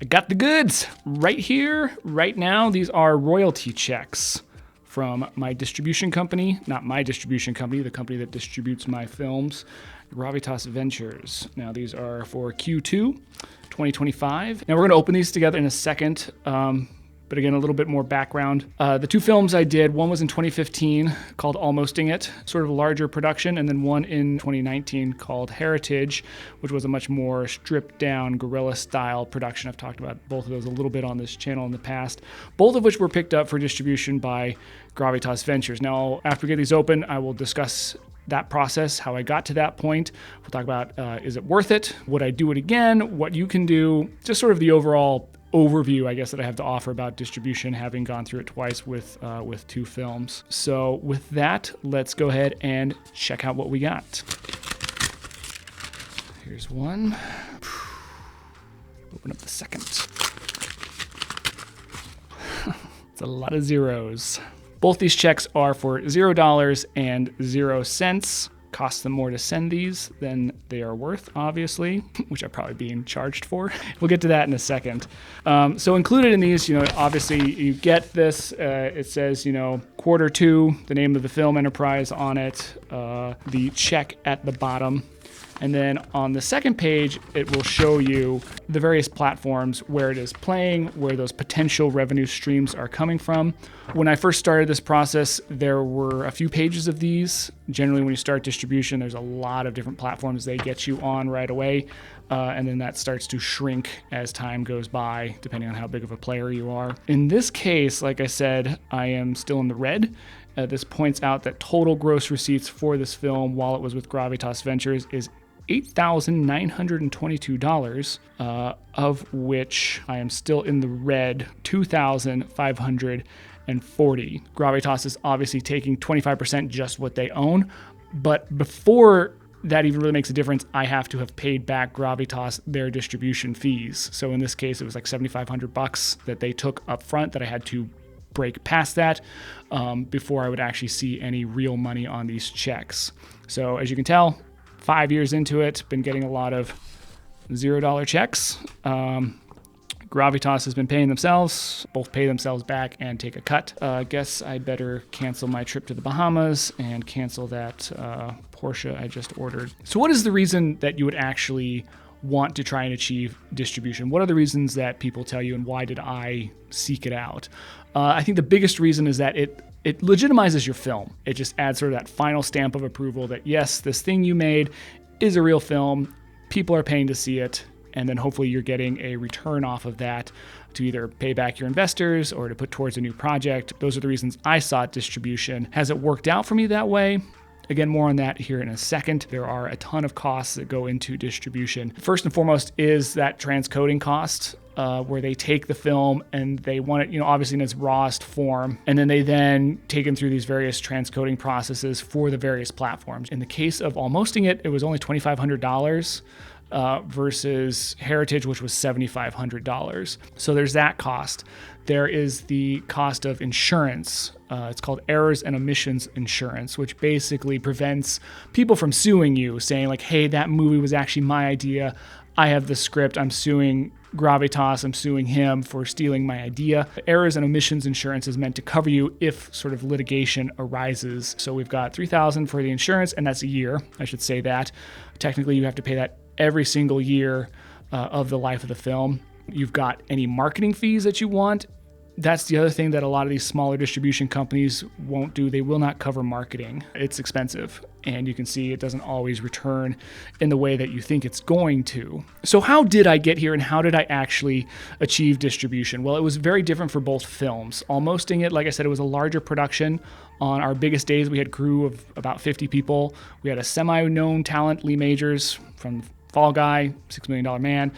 I got the goods right here, right now. These are royalty checks from my distribution company, not my distribution company, the company that distributes my films, Gravitas Ventures. Now these are for Q2 2025. Now we're gonna open these together in a second. But again, a little bit more background. The two films I did, one was in 2015 called Almosting It, sort of a larger production, and then one in 2019 called Heritage, which was a much more stripped down guerrilla style production. I've talked about both of those a little bit on this channel in the past, both of which were picked up for distribution by Gravitas Ventures. Now, after we get these open, I will discuss that process, how I got to that point. We'll talk about, is it worth it? Would I do it again? What you can do, just sort of the overall overview, I guess, that I have to offer about distribution, having gone through it twice with two films. So with that, let's go ahead and check out what we got. Here's one. Open up the second. It's a lot of zeros. Both these checks are for $0 and 0 cents. Costs them more to send these than they are worth, obviously, which I'm probably being charged for. We'll get to that in a second. So included in these, obviously you get this. It says, Q2, the name of the film enterprise on it, the check at the bottom. And then on the second page, it will show you the various platforms where it is playing, where those potential revenue streams are coming from. When I first started this process, there were a few pages of these. Generally, when you start distribution, there's a lot of different platforms they get you on right away. And then that starts to shrink as time goes by, depending on how big of a player you are. In this case, like I said, I am still in the red. This points out that total gross receipts for this film while it was with Gravitas Ventures is $8,922, of which I am still in the red, $2,540. Gravitas is obviously taking 25%, just what they own, but before that even really makes a difference, I have to have paid back Gravitas their distribution fees. So in this case, it was like $7,500 that they took up front that I had to break past that before I would actually see any real money on these checks. So as you can tell, 5 years into it, been getting a lot of $0 checks. Gravitas has been paying themselves, both pay themselves back and take a cut. Guess I better cancel my trip to the Bahamas and cancel that Porsche I just ordered. So what is the reason that you would actually want to try and achieve distribution? What are the reasons that people tell you, and why did I seek it out? I think the biggest reason is that it legitimizes your film. It just adds sort of that final stamp of approval that, yes, this thing you made is a real film. People are paying to see it. And then hopefully you're getting a return off of that to either pay back your investors or to put towards a new project. Those are the reasons I sought distribution. Has it worked out for me that way? Again, more on that here in a second. There are a ton of costs that go into distribution. First and foremost is that transcoding cost, where they take the film and they want it, obviously in its rawest form, and then they take them through these various transcoding processes for the various platforms. In the case of Almosting It, it was only $2,500 versus Heritage, which was $7,500. So there's that cost. There is the cost of insurance. It's called errors and omissions insurance, which basically prevents people from suing you, saying like, hey, that movie was actually my idea. I have the script. I'm suing Gravitas. I'm suing him for stealing my idea. Errors and omissions insurance is meant to cover you if sort of litigation arises. So we've got $3,000 for the insurance, and that's a year. I should say that. Technically, you have to pay that every single year of the life of the film. You've got any marketing fees that you want. That's the other thing that a lot of these smaller distribution companies won't do. They will not cover marketing. It's expensive, and you can see it doesn't always return in the way that you think it's going to. So how did I get here, and how did I actually achieve distribution? Well, it was very different for both films. Almosting It, like I said, it was a larger production. On our biggest days, we had a crew of about 50 people. We had a semi-known talent, Lee Majors from Fall Guy, $6 Million Man,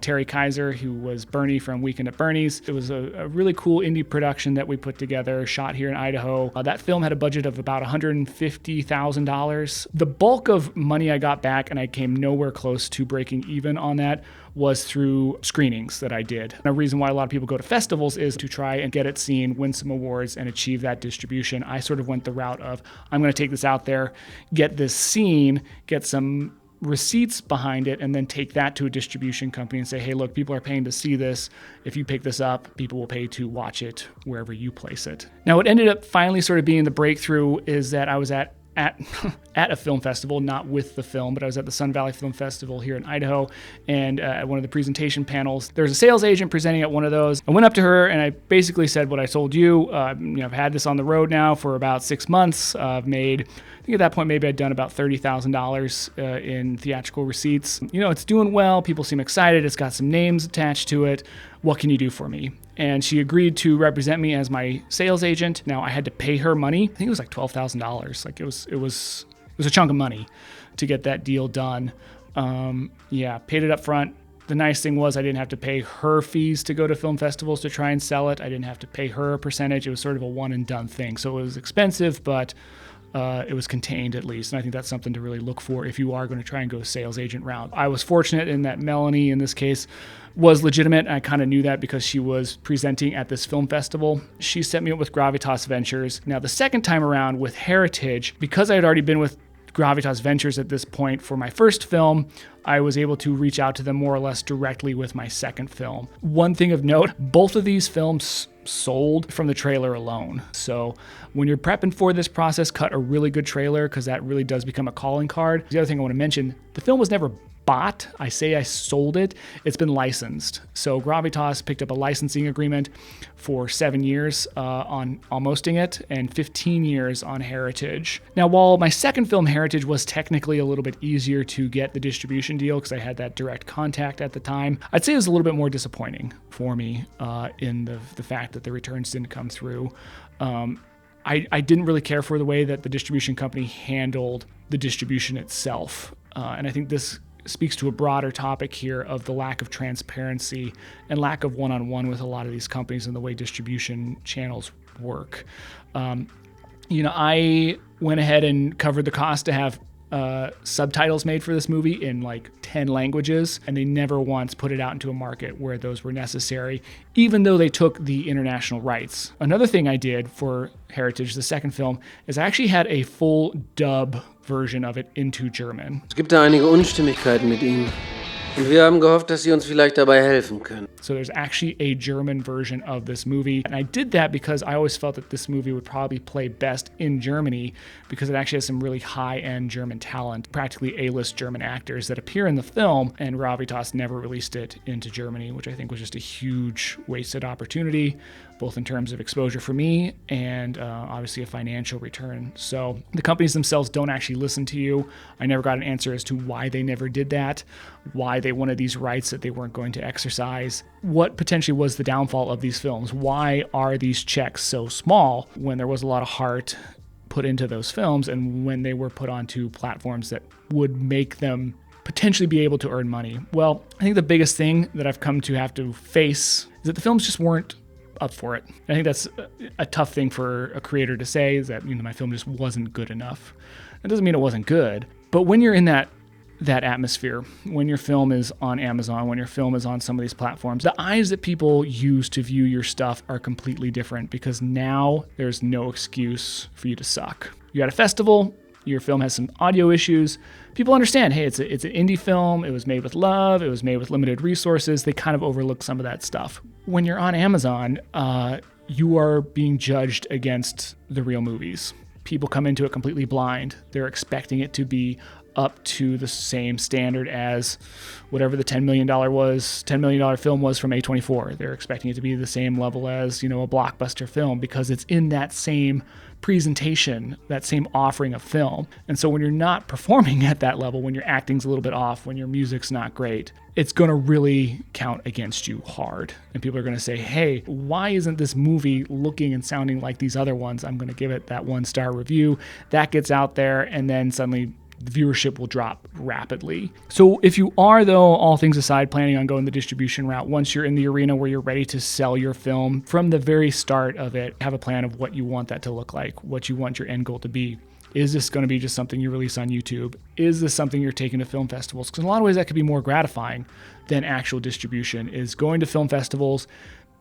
Terry Kaiser, who was Bernie from Weekend at Bernie's. It was a really cool indie production that we put together, shot here in Idaho. That film had a budget of about $150,000. The bulk of money I got back, and I came nowhere close to breaking even on that, was through screenings that I did. And a reason why a lot of people go to festivals is to try and get it seen, win some awards, and achieve that distribution. I sort of went the route of, I'm going to take this out there, get this seen, get some receipts behind it and then take that to a distribution company and say, hey, look, people are paying to see this. If you pick this up, people will pay to watch it wherever you place it. Now, what ended up finally sort of being the breakthrough is that I was at a film festival, not with the film, but I was at the Sun Valley Film Festival here in Idaho, and at one of the presentation panels, there's a sales agent presenting at one of those. I went up to her and I basically said what I told you. I've had this on the road now for about 6 months. I've made, I think at that point, maybe I'd done about $30,000 in theatrical receipts. It's doing well. People seem excited. It's got some names attached to it. What can you do for me? And she agreed to represent me as my sales agent. Now I had to pay her money. I think it was like $12,000. Like it was a chunk of money to get that deal done. Paid it up front. The nice thing was I didn't have to pay her fees to go to film festivals to try and sell it. I didn't have to pay her a percentage. It was sort of a one and done thing. So it was expensive, but it was contained at least. And I think that's something to really look for if you are going to try and go sales agent route. I was fortunate in that Melanie, in this case, was legitimate. I kind of knew that because she was presenting at this film festival. She set me up with Gravitas Ventures. Now, the second time around with Heritage, because I had already been with Gravitas Ventures at this point for my first film, I was able to reach out to them more or less directly with my second film. One thing of note, both of these films sold from the trailer alone. So when you're prepping for this process, cut a really good trailer because that really does become a calling card. The other thing I want to mention, the film was never bought. I say I sold it. It's been licensed. So Gravitas picked up a licensing agreement for 7 years on almosting it and 15 years on Heritage. Now, while my second film, Heritage, was technically a little bit easier to get the distribution deal because I had that direct contact at the time, I'd say it was a little bit more disappointing for me in the fact that the returns didn't come through. I didn't really care for the way that the distribution company handled the distribution itself. And I think this speaks to a broader topic here of the lack of transparency and lack of one-on-one with a lot of these companies and the way distribution channels work. I went ahead and covered the cost to have subtitles made for this movie in like 10 languages, and they never once put it out into a market where those were necessary, even though they took the international rights. Another thing I did for Heritage, the second film, is I actually had a full dub version of it into German. Es gibt da einige Unstimmigkeiten mit ihm. Und wir haben gehofft, dass Sie uns vielleicht dabei helfen können. So there's actually a German version of this movie. And I did that because I always felt that this movie would probably play best in Germany because it actually has some really high-end German talent, practically A-list German actors that appear in the film, and Gravitas never released it into Germany, which I think was just a huge wasted opportunity, both in terms of exposure for me and obviously a financial return. So the companies themselves don't actually listen to you. I never got an answer as to why they never did that, why they wanted these rights that they weren't going to exercise. What potentially was the downfall of these films? Why are these checks so small when there was a lot of heart put into those films and when they were put onto platforms that would make them potentially be able to earn money? Well, I think the biggest thing that I've come to have to face is that the films just weren't up for it. I think that's a tough thing for a creator to say, is that my film just wasn't good enough. That doesn't mean it wasn't good, but when you're in that atmosphere, when your film is on Amazon, when your film is on some of these platforms, the eyes that people use to view your stuff are completely different because now there's no excuse for you to suck. You at a festival, your film has some audio issues. People understand, hey, it's an indie film. It was made with love. It was made with limited resources. They kind of overlook some of that stuff. When you're on Amazon, you are being judged against the real movies. People come into it completely blind. They're expecting it to be up to the same standard as whatever the $10 million film was from A24. They're expecting it to be the same level as, a blockbuster film because it's in that same presentation, that same offering of film. And so when you're not performing at that level, when your acting's a little bit off, when your music's not great, it's going to really count against you hard. And people are going to say, hey, why isn't this movie looking and sounding like these other ones? I'm going to give it that 1-star review. That gets out there, and then suddenly the viewership will drop rapidly. So if you are, though, all things aside, planning on going the distribution route, once you're in the arena where you're ready to sell your film, from the very start of it, have a plan of what you want that to look like, what you want your end goal to be. Is this going to be just something you release on YouTube? Is this something you're taking to film festivals? Because in a lot of ways that could be more gratifying than actual distribution, is going to film festivals,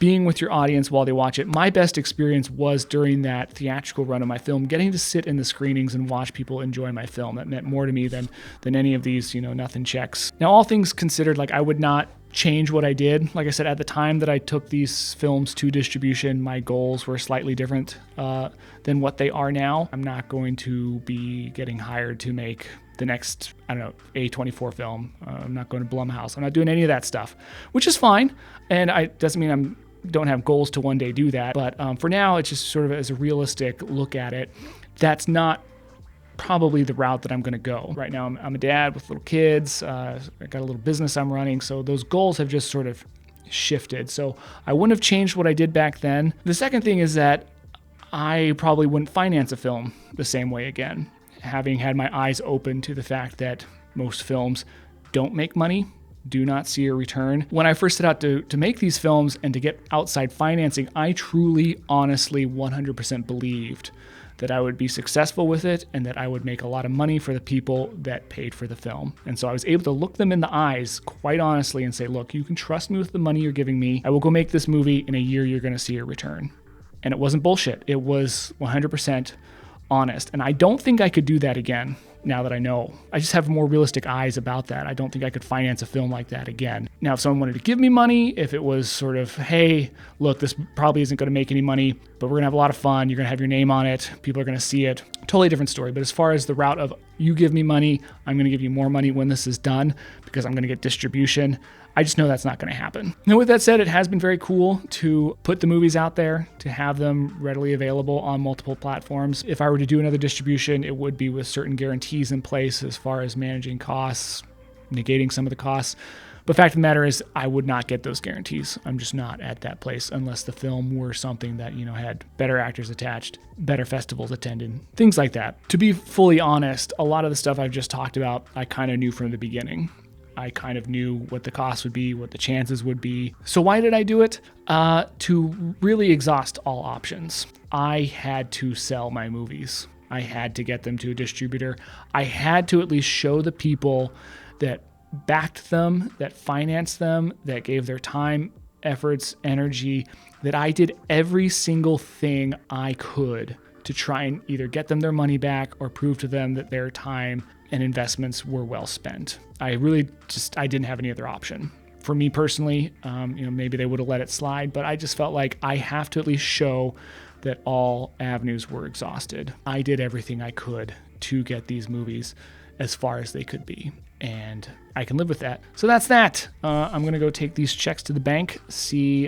being with your audience while they watch it. My best experience was during that theatrical run of my film, getting to sit in the screenings and watch people enjoy my film. That meant more to me than any of these, nothing checks. Now, all things considered, like, I would not change what I did. Like I said, at the time that I took these films to distribution, my goals were slightly different than what they are now. I'm not going to be getting hired to make the next, A24 film. I'm not going to Blumhouse. I'm not doing any of that stuff, which is fine. And it doesn't mean I'm don't have goals to one day do that. But for now, it's just sort of as a realistic look at it. That's not probably the route that I'm going to go. Right now, I'm a dad with little kids. I got a little business I'm running. So those goals have just sort of shifted. So I wouldn't have changed what I did back then. The second thing is that I probably wouldn't finance a film the same way again, having had my eyes open to the fact that most films don't make money, do not see a return. When I first set out to make these films and to get outside financing, I truly, honestly, 100% believed that I would be successful with it and that I would make a lot of money for the people that paid for the film. And so I was able to look them in the eyes quite honestly and say, look, you can trust me with the money you're giving me. I will go make this movie. In a year, you're going to see a return. And it wasn't bullshit. It was 100% honest. And I don't think I could do that again now that I know. I just have more realistic eyes about that. I don't think I could finance a film like that again. Now, if someone wanted to give me money, if it was sort of, hey, look, this probably isn't going to make any money, but we're going to have a lot of fun. You're going to have your name on it. People are going to see it. Totally different story. But as far as the route of you give me money, I'm going to give you more money when this is done because I'm going to get distribution, I just know that's not going to happen. Now, with that said, it has been very cool to put the movies out there, to have them readily available on multiple platforms. If I were to do another distribution, it would be with certain guarantees in place as far as managing costs, negating some of the costs. But fact of the matter is, I would not get those guarantees. I'm just not at that place unless the film were something that, had better actors attached, better festivals attended, things like that. To be fully honest, a lot of the stuff I've just talked about, I kind of knew from the beginning. I kind of knew what the cost would be, what the chances would be. So why did I do it? To really exhaust all options. I had to sell my movies. I had to get them to a distributor. I had to at least show the people that backed them, that financed them, that gave their time, efforts, energy, that I did every single thing I could to try and either get them their money back or prove to them that their time and investments were well spent. I didn't have any other option. For me personally, maybe they would have let it slide, but I just felt like I have to at least show that all avenues were exhausted. I did everything I could to get these movies as far as they could be, and I can live with that. So that's that. I'm going to go take these checks to the bank, see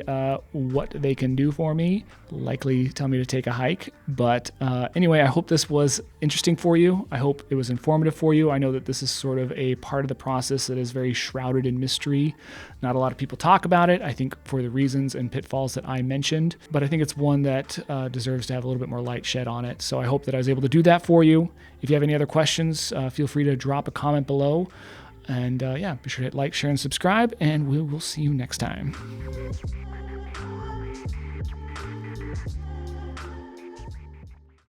what they can do for me, likely tell me to take a hike. But anyway, I hope this was interesting for you. I hope it was informative for you. I know that this is sort of a part of the process that is very shrouded in mystery. Not a lot of people talk about it, I think, for the reasons and pitfalls that I mentioned. But I think it's one that deserves to have a little bit more light shed on it. So I hope that I was able to do that for you. If you have any other questions, feel free to drop a comment below. And be sure to hit like, share, and subscribe, and we will see you next time.